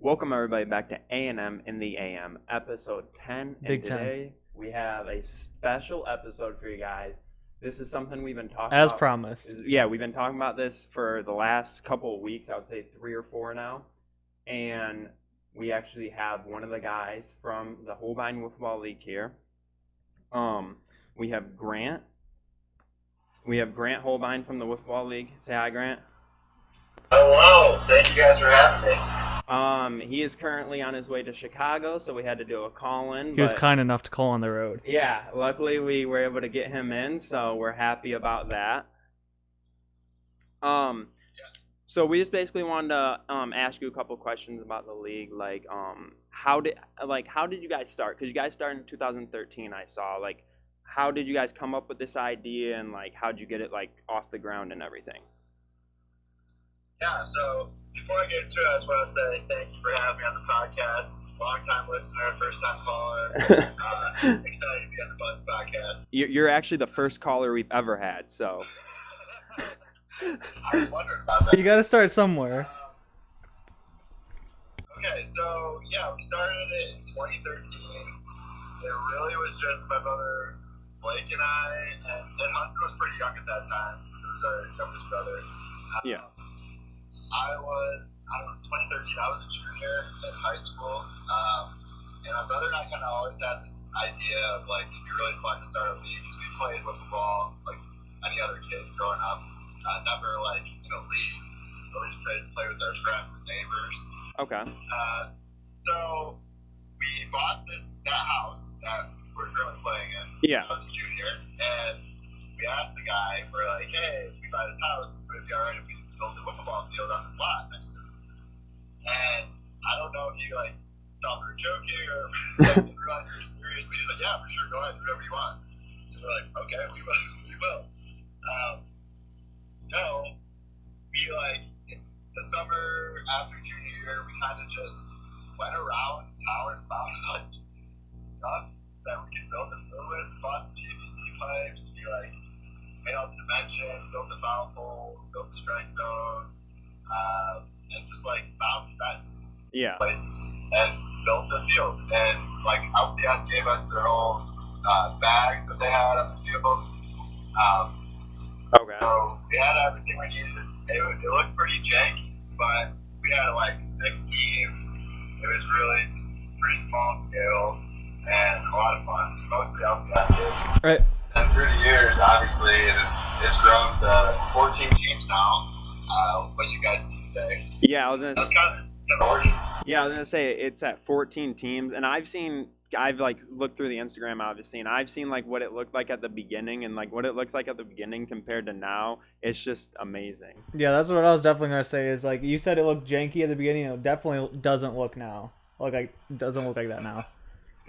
Welcome everybody back to A&M in the AM, episode 10. Big and today we have a special episode for you guys. This is something we've been talking As about. promised. Yeah, we've been talking about this for the last couple of weeks. I would say 3 or 4 now. And we actually have one of the guys from the Hohlbein Wiffle League here. We have Grant. We have Grant Hohlbein from the Wiffle League. Say hi, Grant. Hello, thank you guys for having me. He is currently on his way to Chicago, so we had to do a call-in. He was kind enough to call on the road. Yeah, luckily we were able to get him in, so we're happy about that. Yes. So we just basically wanted to ask you a couple questions about the league, like how did you guys start? Because you guys started in 2013, I saw. Like, how did you guys come up with this idea, and like how did you get it like off the ground and everything? Yeah, so before I get into it, I just want to say thank you for having me on the podcast. Long-time listener, first-time caller. Excited to be on the Buds podcast. You're actually the first caller we've ever had, so. I was wondering about that. You got to start somewhere. Okay, so yeah, we started it in 2013. It really was just my brother Blake and I, and Hunter was pretty young at that time. He was our youngest brother. Yeah. I don't know, 2013, I was a junior in high school, and my brother and I kind of always had this idea of, like, it'd be really fun to start a league, because we played football like any other kid growing up, never, like, in a league, but we just tried to play with our friends and neighbors. Okay. So, we bought that house that we're currently playing in. Yeah. I was a junior, and we asked the guy, we're like, hey, if we buy this house, would it be alright if we built a football field on this lot next to it? And I don't know if he like thought we were joking or didn't realize we were serious, but he's like, yeah, for sure, go ahead, do whatever you want. So we're like, okay, we will. So we like in the summer after junior year, we kind of just went around town and found like stuff that we could build the field with, bought some PVC pipes, we like made all the dimensions, built the foul poles, built the strike zone, and just like found fence places and built the field. And like LCS gave us their own bags that they had on the field. Okay. So we had everything we needed. It looked pretty janky, but we had like 6 teams. It was really just pretty small scale and a lot of fun. Mostly LCS games. Right. And through the years, obviously, it's grown to 14 teams now. What you guys see today. Yeah, I was gonna. That's kind of the origin. Yeah, I was gonna say it's at 14 teams, and I've like looked through the Instagram obviously, and I've seen like what it looked like at the beginning, and like what it looks like at the beginning compared to now. It's just amazing. Yeah, that's what I was definitely gonna say. Is like you said, it looked janky at the beginning. It definitely doesn't look now. Doesn't look like that now.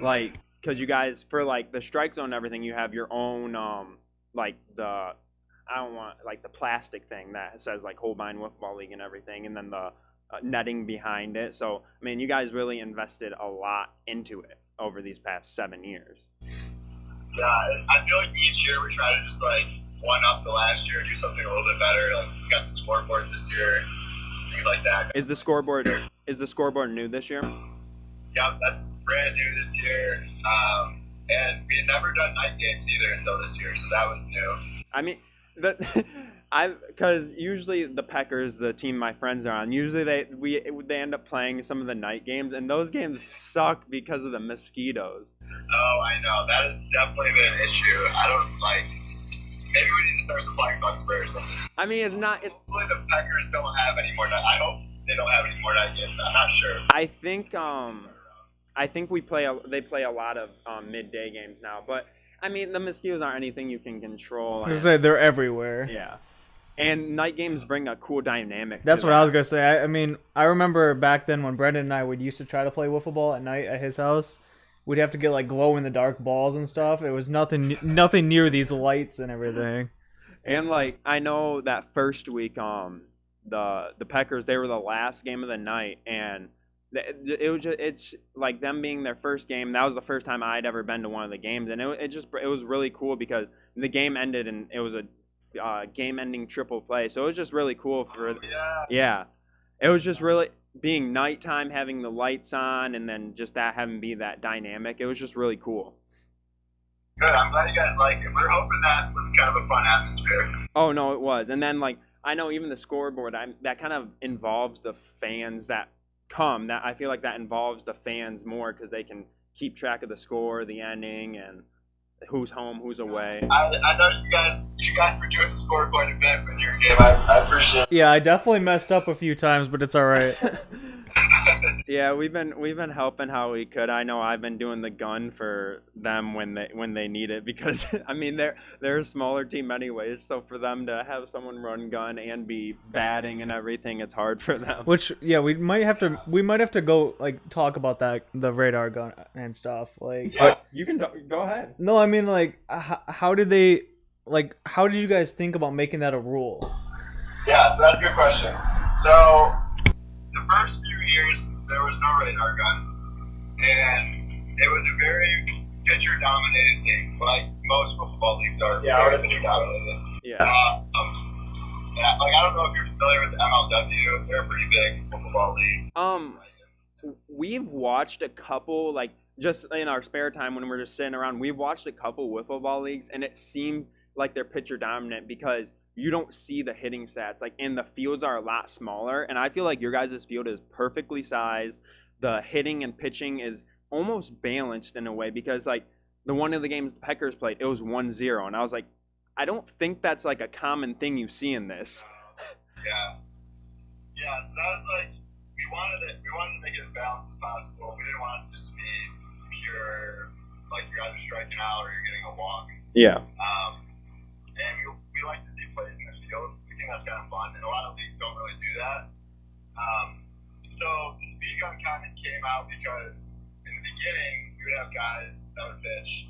Like, cause you guys for like the strike zone and everything, you have your own like the the plastic thing that says like Hohlbein Wiffle League and everything, and then the netting behind it. So I mean, you guys really invested a lot into it over these past 7 years. Yeah, I feel like each year we try to just like one up the last year, do something a little bit better. Like we got the scoreboard this year, things like that. Is the scoreboard new this year? Yeah, that's brand new this year. And we had never done night games either until this year, so that was new. I mean, because usually the Peckers, the team my friends are on, usually they end up playing some of the night games, and those games suck because of the mosquitoes. Oh, I know. That has definitely been an issue. I don't like. Maybe we need to start supplying bug spray or something. I mean, it's not. Hopefully the Packers don't have any more night. I hope they don't have any more night games. I'm not sure. I think they play a lot of midday games now, but I mean the mosquitoes aren't anything you can control. I was gonna say they're everywhere. Yeah, and night games bring a cool dynamic. That's what I was gonna say. I mean, I remember back then when Brendan and I would used to try to play wiffle ball at night at his house. We'd have to get like glow in the dark balls and stuff. It was nothing near these lights and everything. And like I know that first week, the Peckers, they were the last game of the night, and it's like them being their first game. That was the first time I'd ever been to one of the games, and it was really cool because the game ended and it was a game-ending triple play. So it was just really cool for. Yeah. Yeah, it was just really being nighttime, having the lights on, and then just that having be that dynamic, it was just really cool. Good. I'm glad you guys like it. We're hoping that was kind of a fun atmosphere. Oh no, it was. And then like I know even the scoreboard, that kind of involves the fans that come. That I feel like that involves the fans more because they can keep track of the score, the ending, and who's home, who's away. I know you guys were doing the score quite a bit when you were game. I appreciate it. Yeah, I definitely messed up a few times, but it's all right. Yeah, we've been helping how we could. I know I've been doing the gun for them when they need it because I mean they're a smaller team anyways, so for them to have someone run gun and be batting and everything, it's hard for them. Which yeah, we might have to go like talk about that, the radar gun and stuff. Like You can go ahead. no, I mean like how did you guys think about making that a rule? Yeah, so that's a good question. So the first few years there was no radar gun, and it was a very pitcher dominated thing, like most football leagues are. Yeah, very pitcher dominated. Yeah. Yeah, like I don't know if you're familiar with the MLW. They're a pretty big football league. We've watched a couple, like just in our spare time when we're just sitting around. We've watched a couple wiffle ball leagues, and it seemed like they're pitcher dominant because you don't see the hitting stats, like, and the fields are a lot smaller. And I feel like your guys' field is perfectly sized. The hitting and pitching is almost balanced in a way because, like, the one of the games the Peckers played, it was 1-0, and I was like, I don't think that's like a common thing you see in this. Yeah. So that was like we wanted to make it as balanced as possible. We didn't want it to just be pure, like you're either striking out or you're getting a walk. Yeah. And we like to see plays in this field. We think that's kind of fun, and a lot of leagues don't really do that. So the speed gun kind of came out because in the beginning we would have guys that would pitch,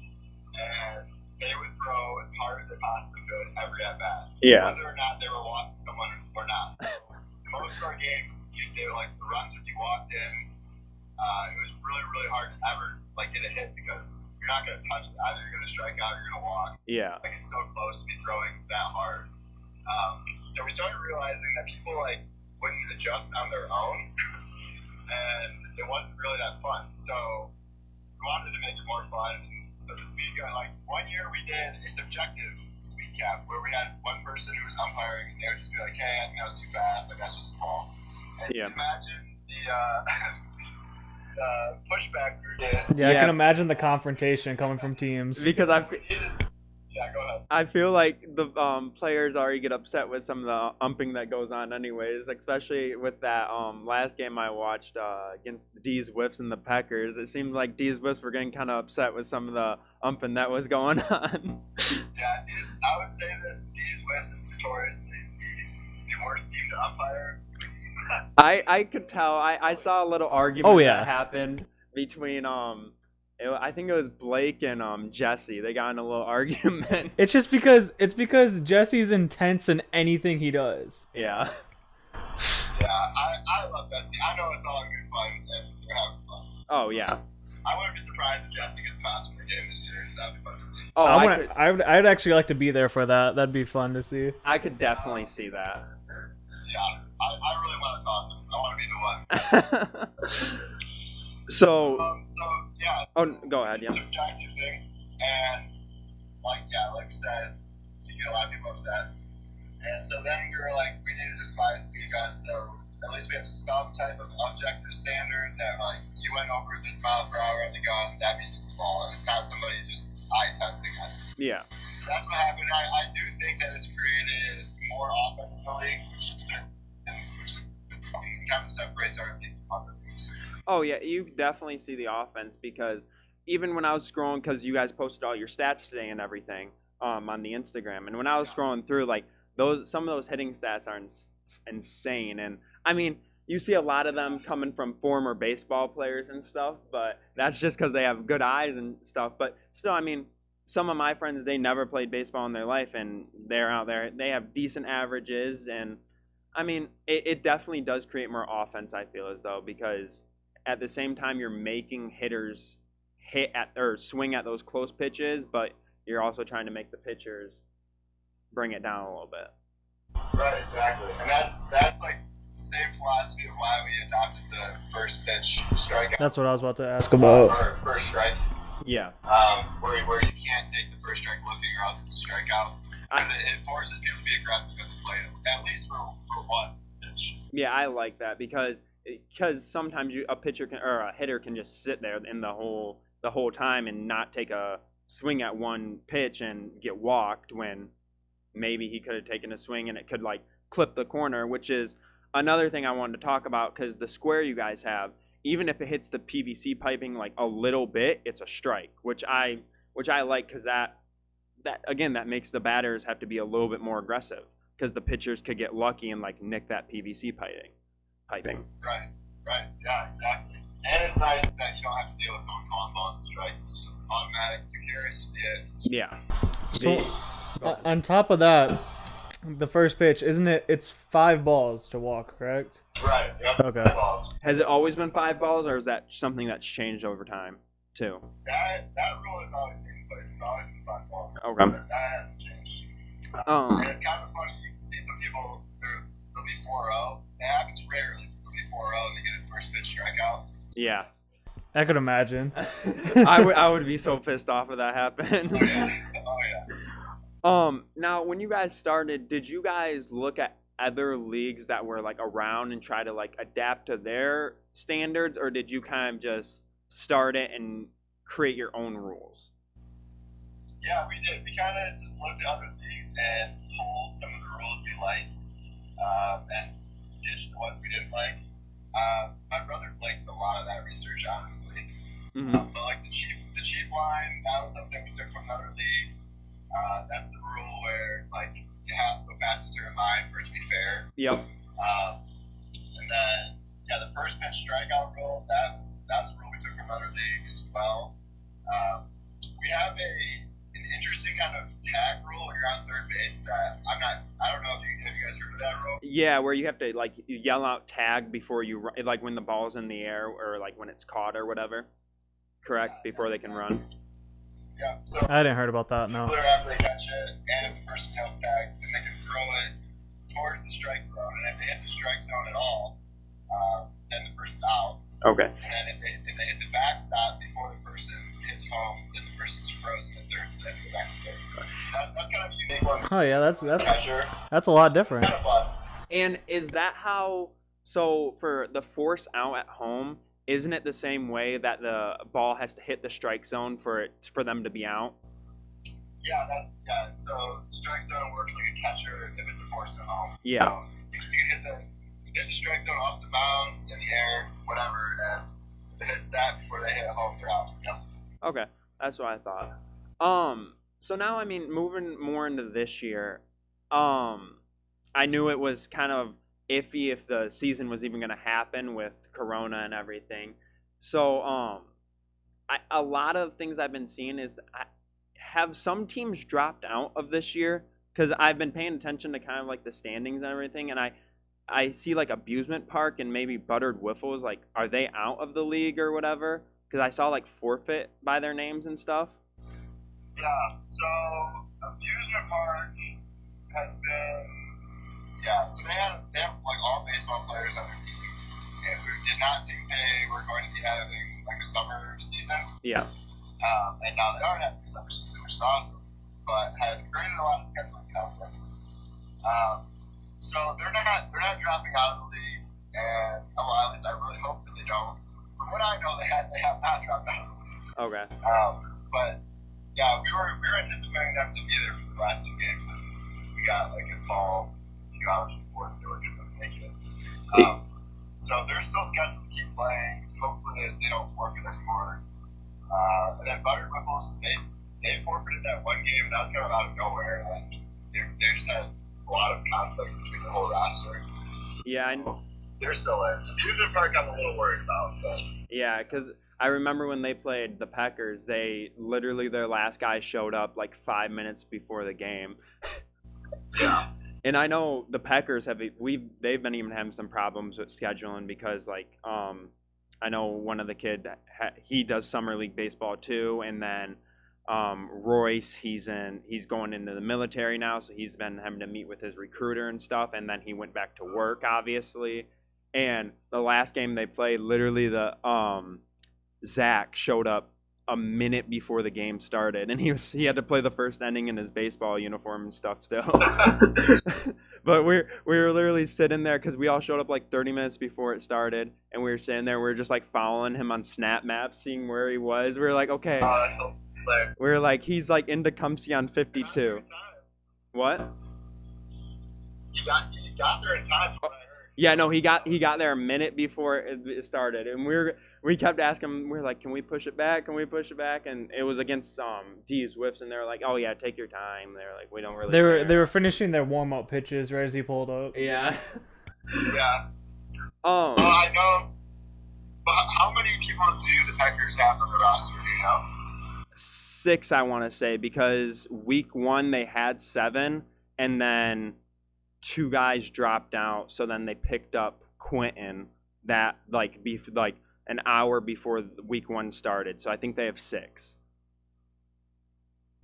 and they would throw as hard as they possibly could every at bat, whether or not they were walking someone or not. So most of our games, they were like the runs that you walked in. It was really, really hard to ever like get a hit because you're not going to touch it. Either you're going to strike out or you're going to walk. Yeah. Like it's so close to be throwing that hard. So we started realizing that people like wouldn't adjust on their own, and it wasn't really that fun. So we wanted to make it more fun. So the speed gun, like 1 year we did a subjective speed cap where we had one person who was umpiring, and they would just be like, "Hey, I think that was too fast. Like that's just a ball." And imagine the pushback we did. Yeah, I can imagine the confrontation coming from teams. Because Yeah, go ahead. I feel like the players already get upset with some of the umping that goes on anyways, especially with that last game I watched against the D's Whiffs and the Packers. It seemed like D's Whiffs were getting kind of upset with some of the umping that was going on. Yeah, I would say this, D's Whiffs is notoriously the worst team to umpire. I could tell. I saw a little argument that happened between I think it was Blake and Jesse. They got in a little argument. It's just because Jesse's intense in anything he does. Yeah. Yeah, I love Jesse. I know it's all good fun and we're having fun. Oh yeah. I wouldn't be surprised if Jesse gets costume for game this year. That'd be fun to see. Oh, I'd actually like to be there for that. That'd be fun to see. I could definitely see that. Yeah, I really want to toss him. I want to be the one. So yeah. Oh, go ahead. Yeah. It's a subjective thing, and like we said, you get a lot of people upset, and so then we were like, we need to just buy a speed gun, so at least we have some type of objective standard that like you went over this mile per hour on the gun, that means it's a ball, and it's not somebody just eye testing it. Yeah. So that's what happened. I do think that it's created more offense in the league, which kind of separates our team from other teams. Oh yeah, you definitely see the offense because even when I was scrolling, because you guys posted all your stats today and everything on the Instagram, and when I was scrolling through, like some of those hitting stats are insane, and I mean you see a lot of them coming from former baseball players and stuff, but that's just because they have good eyes and stuff. But still, I mean, some of my friends, they never played baseball in their life, and they're out there, they have decent averages, and I mean it definitely does create more offense. I feel as though because at the same time you're making hitters hit at or swing at those close pitches, but you're also trying to make the pitchers bring it down a little bit. Right, exactly. And that's like same philosophy of why we adopted the first pitch strikeout. That's what I was about to ask about. Or first strike. Yeah. Where you can't take the first strike looking or else it's a strikeout. Because it forces people to be aggressive at the plate, at least for one pitch. Yeah, I like that because sometimes a pitcher can or a hitter can just sit there in the whole time and not take a swing at one pitch and get walked when maybe he could have taken a swing and it could like clip the corner, which is another thing I wanted to talk about because the square you guys have, even if it hits the PVC piping like a little bit, it's a strike, which I like because that makes the batters have to be a little bit more aggressive because the pitchers could get lucky and like nick that PVC piping. Right, yeah, exactly. And it's nice that you don't have to deal with someone calling balls and strikes. It's just automatic. You hear it, you see it. Yeah. So, on top of that, the first pitch, isn't it? It's 5 balls to walk, correct? Right. Yep. Okay. 5 balls. Has it always been 5 balls, or is that something that's changed over time too? That rule has always taken place. It's always been 5 balls. Okay. So that hasn't changed. And it's kind of funny. You can see some people they'll be 4-0. It happens rarely. They'll be 4-0 and they get a first pitch strikeout. Yeah. I could imagine. I would be so pissed off if that happened. Oh yeah. Now when you guys started, did you guys look at other leagues that were like around and try to like adapt to their standards, or did you kind of just start it and create your own rules? Yeah, we did. We kind of just looked at other leagues and pulled some of the rules we liked, and ditched the ones we didn't like. My brother liked a lot of that research, honestly. Mm-hmm. But like the cheap line, that was something we took from another league. That's the rule where like it has to go past a certain line for it to be fair. Yep. And then the first pitch strikeout rule, that's a rule we took from another league as well. We have an interesting kind of tag rule when you're on third base that I don't know if have you guys heard of that rule? Yeah, where you have to like yell out tag before you like when the ball's in the air or like when it's caught or whatever. Correct, before they can run. Yeah. So I didn't heard about that. No. after they catch it, and if the person yells tag, then they can throw it towards the strike zone, and if they hit the strike zone at all, then the person's out. Okay. And then if they hit the backstop before the person hits home, then the person's frozen at third, so they have to go back to third. So that's kind of a unique one. Oh yeah, that's Catcher. a lot different. Kind of fun. And is that how? So for the force out at home, isn't it the same way that the ball has to hit the strike zone for them to be out? Yeah. So strike zone works like a catcher if it's a force at home. Yeah. So you can hit the strike zone off the bounds, in the air, whatever, and if it hits that before they hit home, they're out. Yep. Okay, that's what I thought. So now, I mean, moving more into this year, I knew it was kind of iffy if the season was even going to happen with Corona and everything. So, a lot of things I've been seeing is have some teams dropped out of this year? Because I've been paying attention to kind of like the standings and everything, and I see like Abusement Park and maybe Buttered Wiffles, like, are they out of the league or whatever? Because I saw like forfeit by their names and stuff. Yeah, so Amusement Park has been, so they have like all baseball players on their team, and we did not think they were going to be having like a summer season. Yeah. And now they are having a summer season, which is awesome, but has created a lot of scheduling conflicts. So they're not dropping out of the league, and at least I really hope that they don't. From what I know, they have not dropped out of the league. Okay. But yeah, we were anticipating them to be there for the last 2 games, and we got like a call a few hours before they were going to make it. So they're still scheduled to keep playing. Hopefully they don't forfeit anymore. And then Buttered Wiffles, they forfeited that one game, and that was kind of out of nowhere. And they just had a lot of conflicts between the whole roster. Yeah, They're still in. The Amusement Park I'm a little worried about. But yeah, because I remember when they played the Packers, their last guy showed up like 5 minutes before the game. Yeah. And I know the Packers they've been even having some problems with scheduling because like I know one of the kid he does summer league baseball too, and then Royce, he's going into the military now, so he's been having to meet with his recruiter and stuff, and then he went back to work, obviously. And the last game they played, literally the Zach showed up a minute before the game started, and he had to play the first inning in his baseball uniform and stuff still. But we were literally sitting there because we all showed up like 30 minutes before it started, and we were sitting there. We were just like following him on Snap Maps, seeing where he was. We were like, okay. That's so We were like, he's like in Tecumseh on 52. What? You got there in time. From what I heard. Yeah, no, he got there a minute before it started, and we kept asking him. We were like, can we push it back? Can we push it back? And it was against D's Whips, and they were like, oh yeah, take your time. They were like, we don't really. They were finishing their warm up pitches right as he pulled up. Yeah. Yeah. Well, I know. But how many people do the Packers have on the roster? Do you know? 6, I want to say, because week 1 they had 7, and then 2 guys dropped out, so then they picked up Quentin that like an hour before week 1 started. So I think they have 6.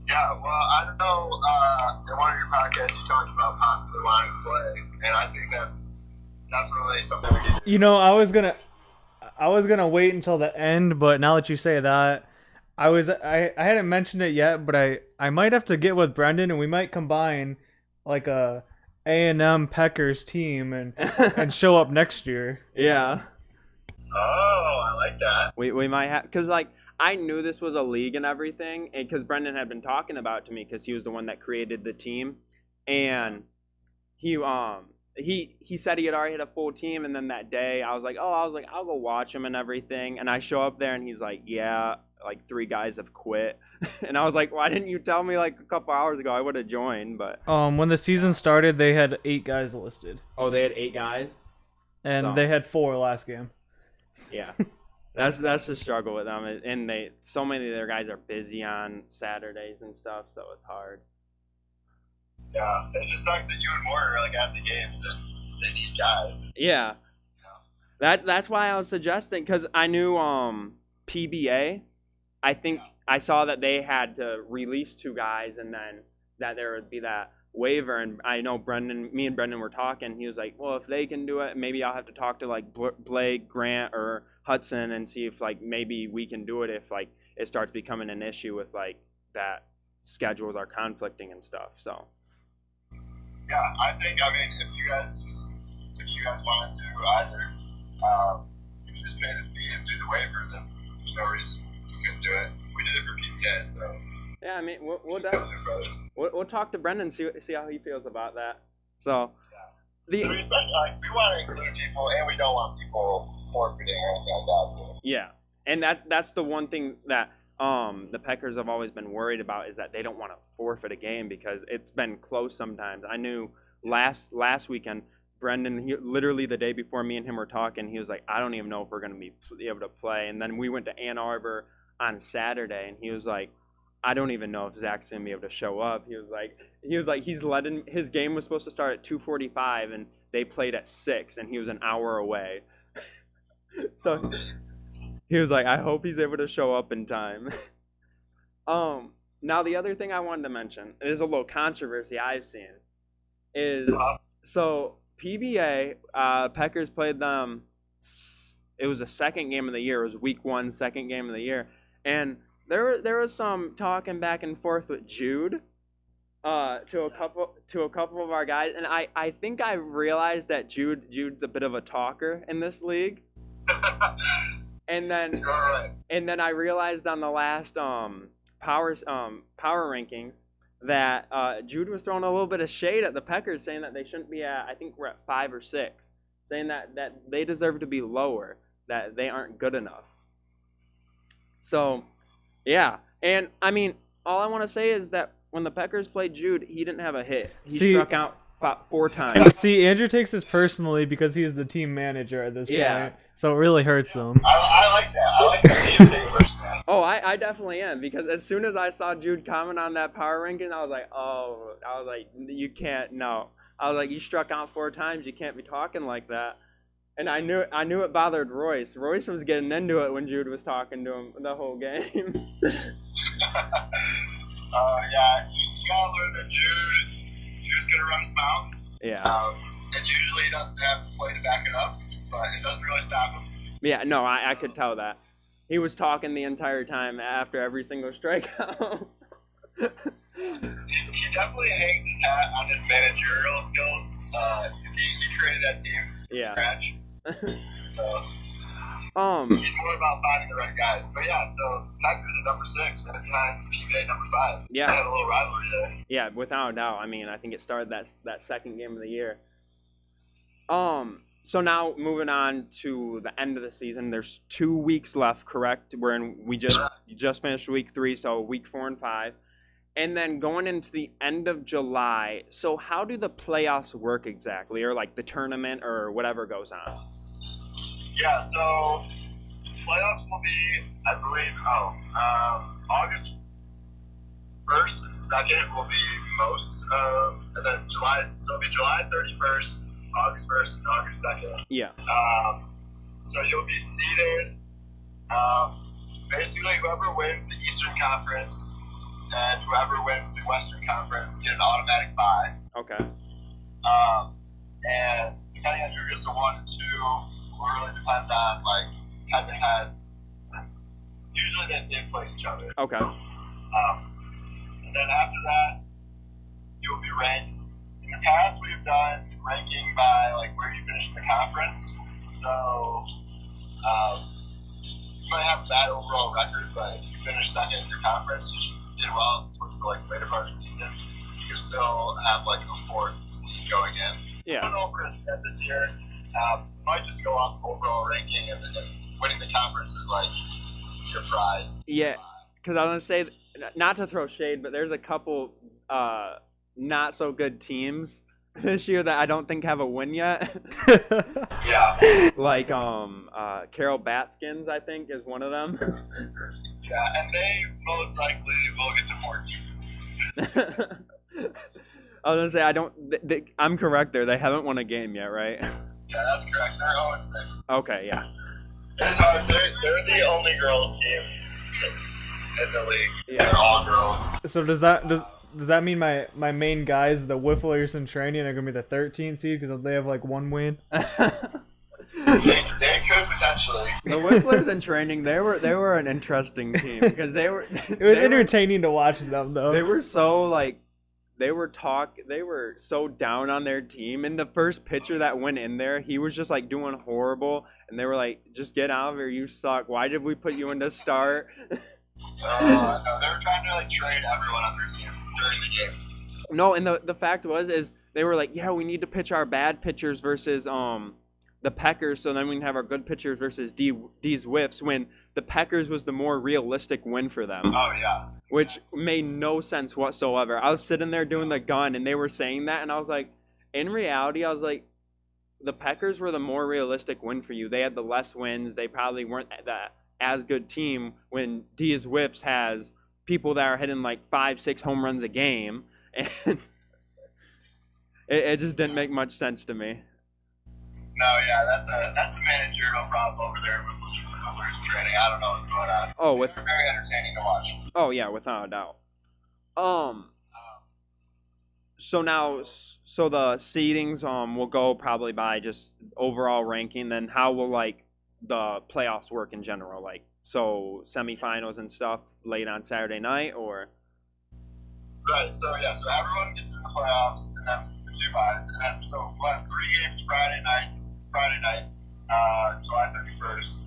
Yeah, well, I don't know. In one of your podcasts, you talked about possibly wanting to play, and I think that's definitely something we can do. You know, I was gonna wait until the end, but now that you say that, I hadn't mentioned it yet, but I might have to get with Brendan, and we might combine like a A&M Packers team and show up next year. Yeah. Oh, I like that. We might have, because like I knew this was a league and everything, and because Brendan had been talking about it to me because he was the one that created the team, and he said he had already had a full team, and then that day I was like I'll go watch him and everything, and I show up there and he's like, yeah, like 3 guys have quit. And I was like, why didn't you tell me like a couple hours ago? I would have joined. But when the season started, they had 8 guys listed. Oh, they had 8 guys, and they had 4 last game. Yeah. That's the struggle with them, and so many of their guys are busy on Saturdays and stuff, so it's hard. Yeah, it just sucks that you and Moore are like at the games and they need guys. Yeah, that's why I was suggesting, because I knew PBA. I think I saw that they had to release 2 guys, and then that there would be that waiver. And I know me and Brendan were talking. He was like, well, if they can do it, maybe I'll have to talk to like Blake, Grant, or Hudson and see if like maybe we can do it if like it starts becoming an issue with like that schedules are conflicting and stuff. So yeah, I mean if you guys wanted to either if you just pay the fee and do the waiver, then there's no reason you couldn't do it. We did it for PPA, so yeah, I mean we'll talk to Brendan, see how he feels about that. So I mean, especially like we want to include people, and we don't want people forfeiting or anything like that too. Yeah, and that's the one thing that the Packers have always been worried about, is that they don't want to forfeit a game because it's been close sometimes. I knew last weekend, Brendan, literally the day before me and him were talking, he was like, I don't even know if we're going to be able to play. And then we went to Ann Arbor on Saturday, and he was like, I don't even know if Zach's going to be able to show up. He was like his game was supposed to start at 2:45, and they played at 6, and he was an hour away. So he was like, I hope he's able to show up in time. Now the other thing I wanted to mention, is a little controversy I've seen, is so PBA, Packers played them. It was the second game of the year. It was week 1, second game of the year, and there was some talking back and forth with Jude, to a couple of our guys, and I think I realized that Jude's a bit of a talker in this league. And then I realized on the last power rankings that Jude was throwing a little bit of shade at the Packers, saying that they shouldn't be at, I think we're at 5 or 6, saying that they deserve to be lower, that they aren't good enough. So, yeah, and I mean, all I want to say is that when the Packers played Jude, he didn't have a hit. He struck out 4 times. See, Andrew takes this personally because he's the team manager at this Yeah. point, so it really hurts him. I like that. I like that you should take it personally. Oh, I definitely am, because as soon as I saw Jude comment on that power ranking, I was like, you can't, no. I was like, you struck out 4 times, you can't be talking like that. And I knew it bothered Royce. Royce was getting into it when Jude was talking to him the whole game. Yeah, you gotta learn that Jude's gonna run his mouth. Yeah. And usually he doesn't have the play to back it up, but it doesn't really stop him. Yeah, no, I could tell that. He was talking the entire time after every single strikeout. He definitely hangs his hat on his managerial skills. Because he created that team from scratch. So, he's more about finding the right guys. But yeah, so Packers at number 6, right behind PJ number 5. Yeah. They had a little rivalry there. Yeah, without a doubt. I mean, I think it started that second game of the year. So now moving on to the end of the season, there's 2 weeks left, correct? We just finished week 3, so week 4 and 5. And then going into the end of July, so how do the playoffs work exactly, or like the tournament or whatever goes on? Yeah, so playoffs will be, I believe, August 1st and 2nd will be most of, and then July, so it'll be July 31st, August 1st, and August 2nd. Yeah. So you'll be seeded, basically whoever wins the Eastern Conference and whoever wins the Western Conference get an automatic bye. Okay. And depending on who gets the 1 and 2, will really depend on like head-to-head. Usually they play each other. Okay. And then after that, you will be ranked. In the past, we've done ranking by like where you finish in the conference. So you might have a bad overall record, but if you finish second in your conference, you did well towards the like later part of the season. You can still have like a 4th seed going in. Yeah. I don't know if we're going to this year. Might just go off overall ranking, and then winning the conference is like your prize. Yeah, because I was going to say, not to throw shade, but there's a couple not so good teams this year that I don't think have a win yet. Yeah. Like Carol Batskins, I think, is one of them. Yeah, and they most likely will get the 14th. I was gonna say I'm correct there. They haven't won a game yet, right? Yeah, that's correct. They're 0-6. Okay, yeah. It's hard. They're the only girls team in the league. Yeah. They're all girls. So does that mean my main guys, the Wifflers in training, are gonna be the 13th seed because they have like 1 win? They could potentially. The Wifflers in training, they were an interesting team because they were. It was entertaining to watch them though. They were so like. They were so down on their team, and the first pitcher that went in there, he was just like doing horrible, and they were like, "Just get out of here, you suck. Why did we put you in to start?" No, they were trying to like trade everyone on their team during the game. No, and the fact is they were like, "Yeah, we need to pitch our bad pitchers versus the Peckers, so then we can have our good pitchers versus D's whiffs." When the Peckers was the more realistic win for them. Oh yeah. Which made no sense whatsoever. I was sitting there doing the gun, and they were saying that, and I was like, in reality, I was like, the Peckers were the more realistic win for you. They had the less wins. They probably weren't that as good team when D's Whips has people that are hitting like 5-6 home runs a game, and it just didn't make much sense to me. No, yeah, that's a managerial problem over there with training. I don't know what's going on. They're very entertaining to watch. Oh yeah, without a doubt. So the seedings will go probably by just overall ranking. Then how will like the playoffs work in general? Like so semifinals and stuff late on Saturday night or? Right. So everyone gets in the playoffs and then the 2 buys, and then so we'll have 3 games Friday night, July 31st.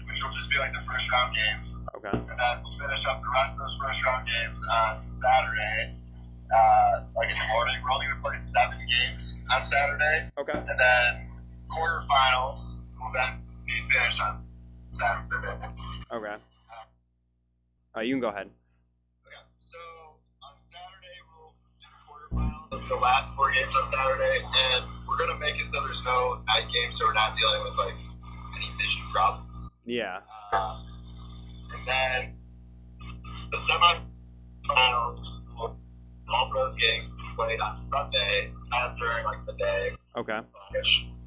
Which will just be like the first round games. Okay. And then we'll finish up the rest of those first round games on Saturday. Like in the morning, we're only going to play 7 games on Saturday. Okay. And then quarterfinals will then be finished on Saturday. Okay. You can go ahead. Okay. So on Saturday, we'll do the quarterfinals of the last 4 games on Saturday. And we're going to make it so there's no night games, so we're not dealing with like any issue problems. Yeah. And then the semifinals, all of those games played on Sunday, kind of during like the day. Okay.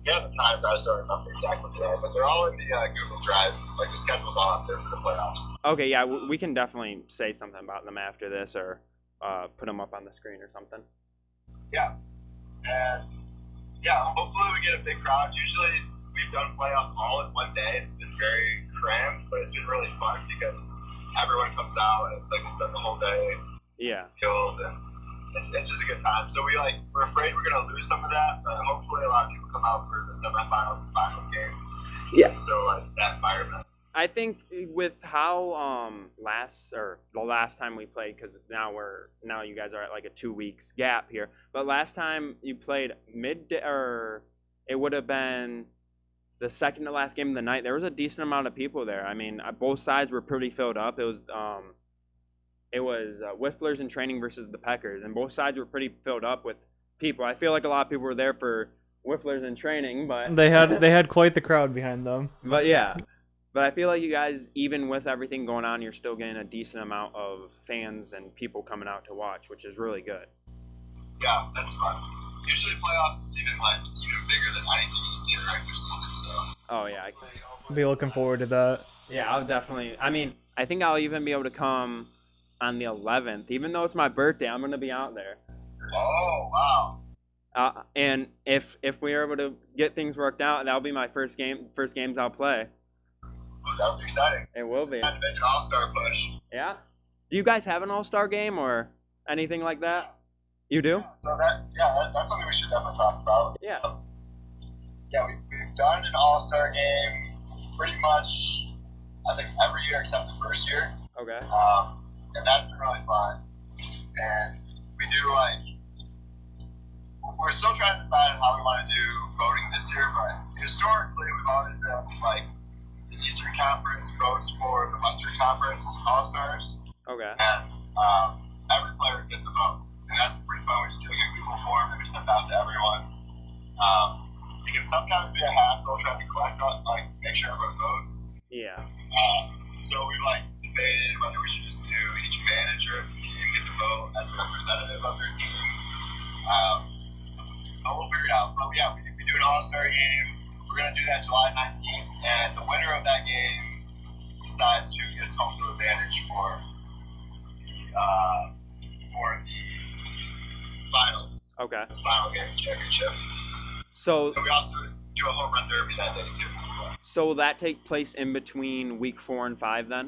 Yeah, the times I just don't remember exactly today, but they're all in the Google Drive. Like the schedule's all up there for the playoffs. Okay, yeah, we can definitely say something about them after this, or put them up on the screen or something. Yeah, and yeah, hopefully we get a big crowd. Usually we've done playoffs all in one day. It's been very crammed, but it's been really fun because everyone comes out and it's like we spend the whole day Yeah. killed, and it's just a good time. So we're afraid we're gonna lose some of that, but hopefully a lot of people come out for the semifinals and finals game. Yeah. So like that environment. I think with how the last time we played, because now you guys are at like a 2 weeks gap here, but last time you played it would have been the second to last game of the night. There was a decent amount of people there. I mean, both sides were pretty filled up. It was Wifflers in training versus the Peckers, and both sides were pretty filled up with people. I feel like a lot of people were there for Wifflers in training, but They had quite the crowd behind them. But yeah. But I feel like you guys, even with everything going on, you're still getting a decent amount of fans and people coming out to watch, which is really good. Yeah, that's fun. Usually playoffs is even bigger than anything you see in the regular season. So. Oh yeah. I'll be looking forward to that. Yeah, I'll definitely. I mean, I think I'll even be able to come on the 11th, even though it's my birthday. I'm gonna be out there. Oh wow. And if we are able to get things worked out, that'll be my first games I'll play. That would be exciting. It will be. Time to make an all-star push. Yeah. Do you guys have an all-star game or anything like that? You do? So that's something we should definitely talk about. Yeah. Yeah, we've done an all-star game pretty much, I think, every year except the first year. Okay. And that's been really fun. And we do we're still trying to decide on how we want to do voting this year, but historically we've always done the Eastern Conference votes for the Western Conference All-Stars. Okay. And every player gets a vote. And that's pretty fun. We just do a Google form that we send out to everyone. It can sometimes be a hassle trying to collect make sure everyone votes. Yeah. So we debated whether we should just do each manager of the team gets a vote as a representative of their team. But we'll figure it out. But yeah, we do an all-star game. We're going to do that July 19th, and the winner of that game decides who gets home field advantage for the finals. Okay. The final game championship. So we also do a home run derby that day too. So will that take place in between week 4 and 5 then?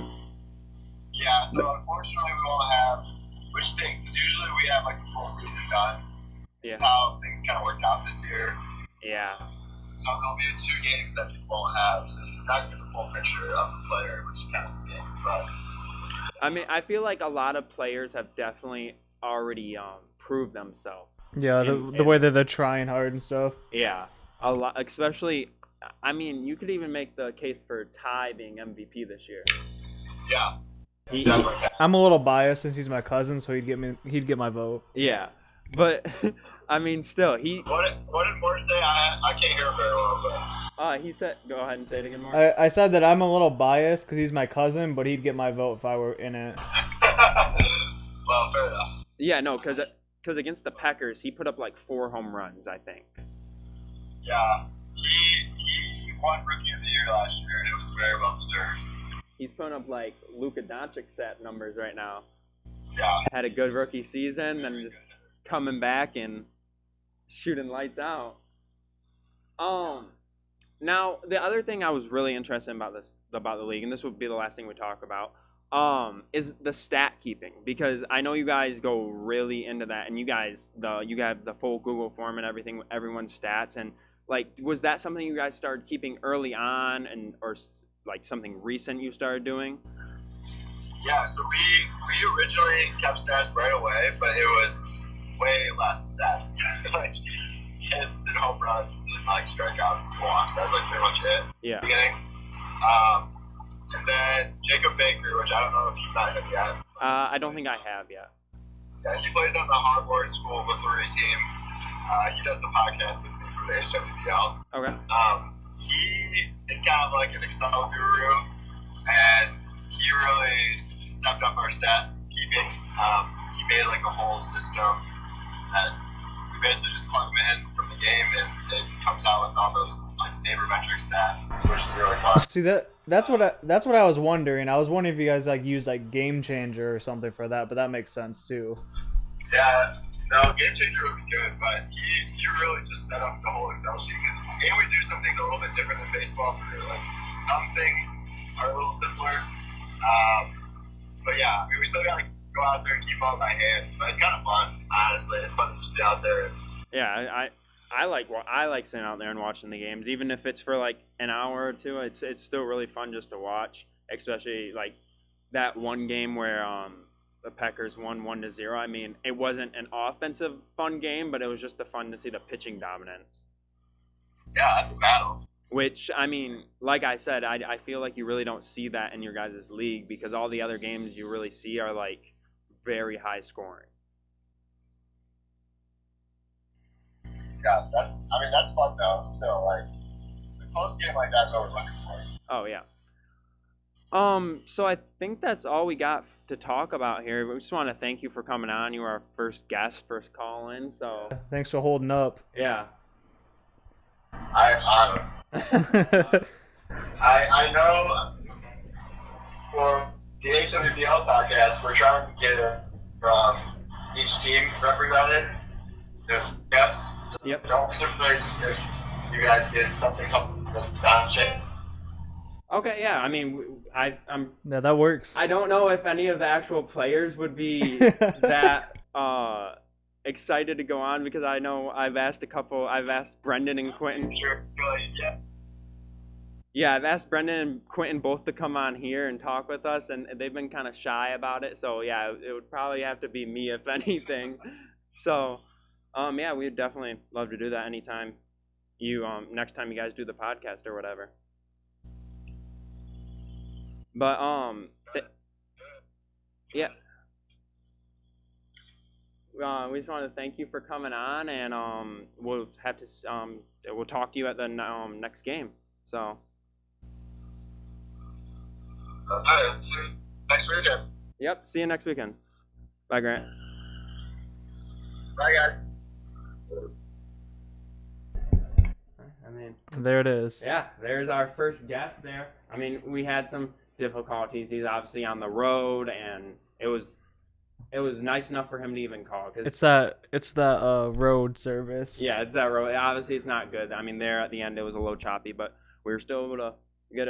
Yeah. So unfortunately, we won't have, which stinks because usually we have the full season done. Yeah. That's how things kind of worked out this year. Yeah. So there'll be 2 games that people won't have, so you're not getting the full picture of the player, which kind of stinks. But I mean, I feel like a lot of players have definitely already proved themselves. Yeah, the way that they're trying hard and stuff. Yeah, a lot, especially. I mean, you could even make the case for Ty being MVP this year. Yeah. I'm a little biased since he's my cousin, so he'd get my vote. Yeah, but I mean, still he. What did Morris say? I can't hear him very well, but. He said, go ahead and say it again, Morris. I said that I'm a little biased because he's my cousin, but he'd get my vote if I were in it. Well, fair enough. Yeah, no, because against the Packers, he put up 4 home runs, I think. Yeah, he won Rookie of the Year last year, and it was very well deserved. He's putting up Lupe stat numbers right now. Yeah. Had a good rookie season, then just coming back and shooting lights out. Now the other thing I was really interested in about the league, and this would be the last thing we talk about, is the stat keeping, because I know you guys go really into that, and you have the full Google form and everything, everyone's stats, and was that something you guys started keeping early on, or something recent you started doing? Yeah, so we originally kept stats right away, but it was way less stats. Hits and home runs and strikeouts and walks. That was pretty much it. Yeah. At the beginning. And then Jacob Baker, which I don't know if you've met him yet. I don't think I have yet. Yeah, he plays on the Hohlbein Wiffle team. He does the podcast with me for the HWBL. Okay. He is kind of like an Excel guru, and he really stepped up our stats keeping. He made a whole system that we basically just plug them in from the game, and it comes out with all those like sabermetric stats, which is really fun. See that's what I was wondering. I was wondering if you guys like use like Game Changer or something for that, but that makes sense too. Yeah, no, Game Changer would be good, but he really just set up the whole Excel sheet. Because we do some things a little bit different than baseball. Like some things are a little simpler, but yeah, I mean, we still gotta go out there and keep all by hand. But it's kind of fun, honestly. It's fun to just be out there. Yeah, I like sitting out there and watching the games, even if it's for like an hour or two. It's still really fun just to watch, especially like that one game where the Packers won 1-0. I mean, it wasn't an offensive fun game, but it was just fun to see the pitching dominance. Yeah, it's a battle. Which, I mean, like I said, I feel like you really don't see that in your guys' league because all the other games you really see are like very high scoring. Yeah, that's fun though. Still, like a close game like that's what we're looking for. Oh yeah. So I think that's all we got to talk about here. We just want to thank you for coming on. You were our first guest, first call in. So Thanks for holding up. yeah. I'm honored. I know for the HWPL podcast, we're trying to get each team represented. Yes. Yep. Don't be surprised if you guys get something up with Don Shea. Okay, yeah. I mean, I'm. Yeah, that works. I don't know if any of the actual players would be that excited to go on because I know I've asked Brendan and Quentin. Sure. Yeah. Yeah, I've asked Brendan and Quentin both to come on here and talk with us, and they've been kind of shy about it. So yeah, it would probably have to be me if anything. So, yeah, we'd definitely love to do that anytime you next time you guys do the podcast or whatever. But yeah. We just want to thank you for coming on, and we'll have to we'll talk to you at the next game. So. Next weekend. Yep. See you next weekend. Bye, Grant. Bye, guys. I mean, There it is. yeah, there's our first guest there. I mean, we had some difficulties. He's obviously on the road, and it was nice enough for him to even call. Cause, It's that road service. yeah, it's that road. Obviously, it's not good. I mean, there at the end, it was a little choppy, but we were still able to get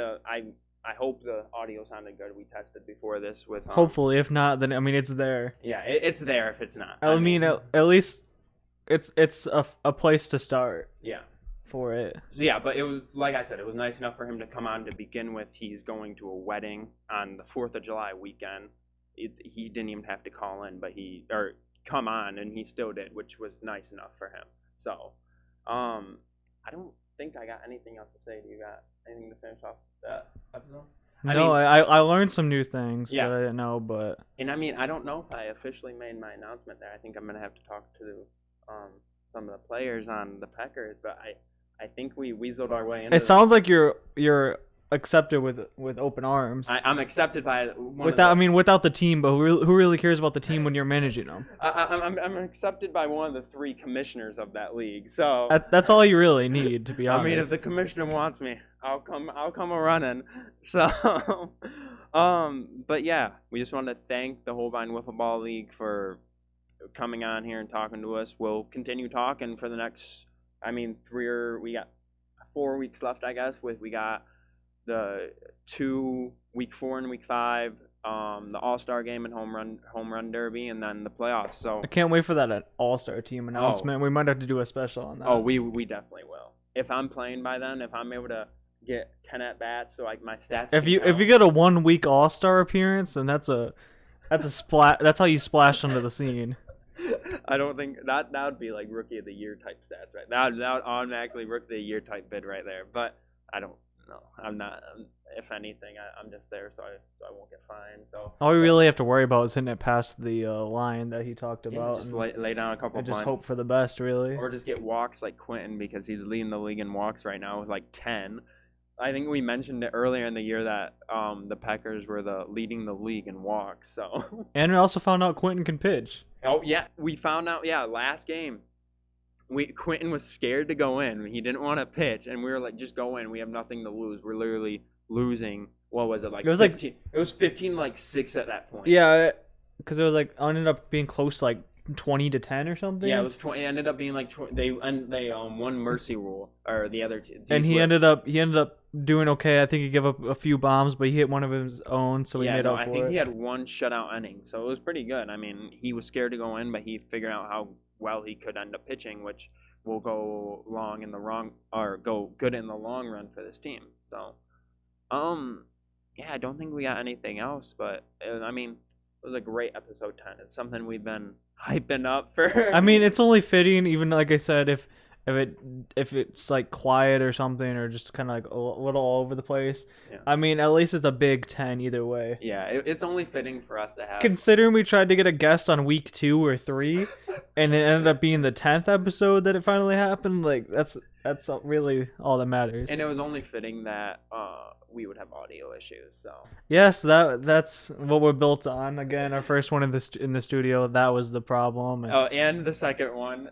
I hope the audio sounded good. We tested before this with. Hopefully, if not, then I mean it's there. Yeah, it's there if it's not. I mean, at least it's a place to start. Yeah. For it. So, yeah, but it was like I said, it was nice enough for him to come on to begin with. He's going to a wedding on the 4th of July weekend. He didn't even have to call in, but come on, and he still did, which was nice enough for him. So, I don't think I got anything else to say. Do you got anything to finish off that episode? I learned some new things Yeah. that I didn't know, but And I mean, I don't know if I officially made my announcement there. I think I'm gonna have to talk to some of the players on the Packers, but I think we weaseled our way into it sounds like you're accepted with open arms. I'm accepted by without the team, but who really cares about the team when you're managing them? I'm accepted by one of the 3 commissioners of that league. So That's all you really need, to be honest. I mean, if the commissioner wants me, I'll come a running. So, but yeah, we just want to thank the Hohlbein Wiffle Ball League for coming on here and talking to us. We'll continue talking for the next. I mean, we got 4 weeks left, I guess. We got the 2 week 4 and week 5, the All-Star game and home run derby, and then the playoffs. So I can't wait for that All-Star team announcement. We might have to do a special on that. Oh, we definitely will. If I'm playing by then, if I'm able to get 10 at bats, so like my stats. If you get a 1 week All-Star appearance, then that's a splash. That's how you splash onto the scene. I don't think that would be like Rookie of the Year type stats, right? That would automatically Rookie of the Year type bid right there. But I don't know. I'm not. If anything, I'm just there so I won't get fined. So all we really have to worry about is hitting it past the line that he talked about. Just lay down a couple and punts. just hope for the best, really. Or just get walks like Quentin, because he's leading the league in walks right now with like 10. I think we mentioned it earlier in the year that the Packers were leading the league in walks. So and we also found out Quentin can pitch. Oh yeah, we found out. Yeah, last game Quentin was scared to go in. He didn't want to pitch, and we were like, just go in. We have nothing to lose. We're literally losing. What was it like? It was 15, it was 15-6 at that point. Yeah, because it was like ended up being close to like 20-10 or something. Yeah, it was 20. It ended up being like they won mercy rule or the other two. And he ended up doing okay. I think he gave up a few bombs, but he hit one of his own, so he made up for it. I think he had one shutout inning, so it was pretty good. I mean, he was scared to go in, but he figured out how well he could end up pitching, which will go go good in the long run for this team. So, yeah, I don't think we got anything else, but I mean, it was a great episode 10. It's something we've been hyping up for. I mean, it's only fitting, even like I said, if it's like quiet or something, or just kind of like a little all over the place. Yeah. I mean, at least it's a big 10 either way. Yeah, it's only fitting for us to have. Considering we tried to get a guest on week 2 or 3, and it ended up being the 10th episode that it finally happened, like that's really all that matters. And it was only fitting that we would have audio issues. So yes, that's what we're built on. Again, our first one in the studio, that was the problem. Oh, and the second one.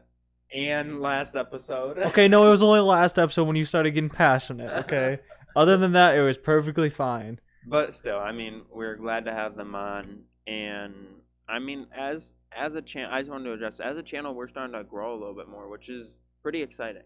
And last episode. Okay, no, it was only last episode when you started getting passionate, okay? Other than that, it was perfectly fine. But still, I mean, we're glad to have them on. And, I mean, as a channel, I just wanted to address, as a channel, we're starting to grow a little bit more, which is pretty exciting.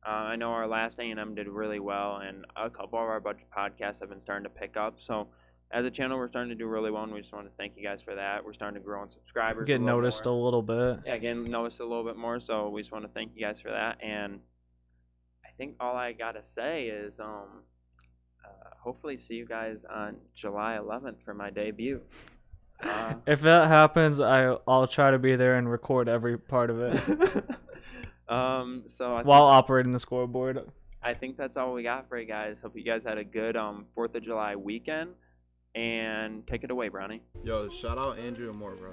I know our last A&M did really well, and a couple of our budget podcasts have been starting to pick up. So, as a channel, we're starting to do really well, and we just want to thank you guys for that. We're starting to grow in subscribers. Get noticed a little bit. Yeah, getting noticed a little bit more, so we just want to thank you guys for that. And I think all I got to say is hopefully see you guys on July 11th for my debut. If that happens, I'll try to be there and record every part of it. While operating the scoreboard. I think that's all we got for you guys. Hope you guys had a good 4th of July weekend. And take it away, Bronny. Yo, shout out Andrew and more, bro.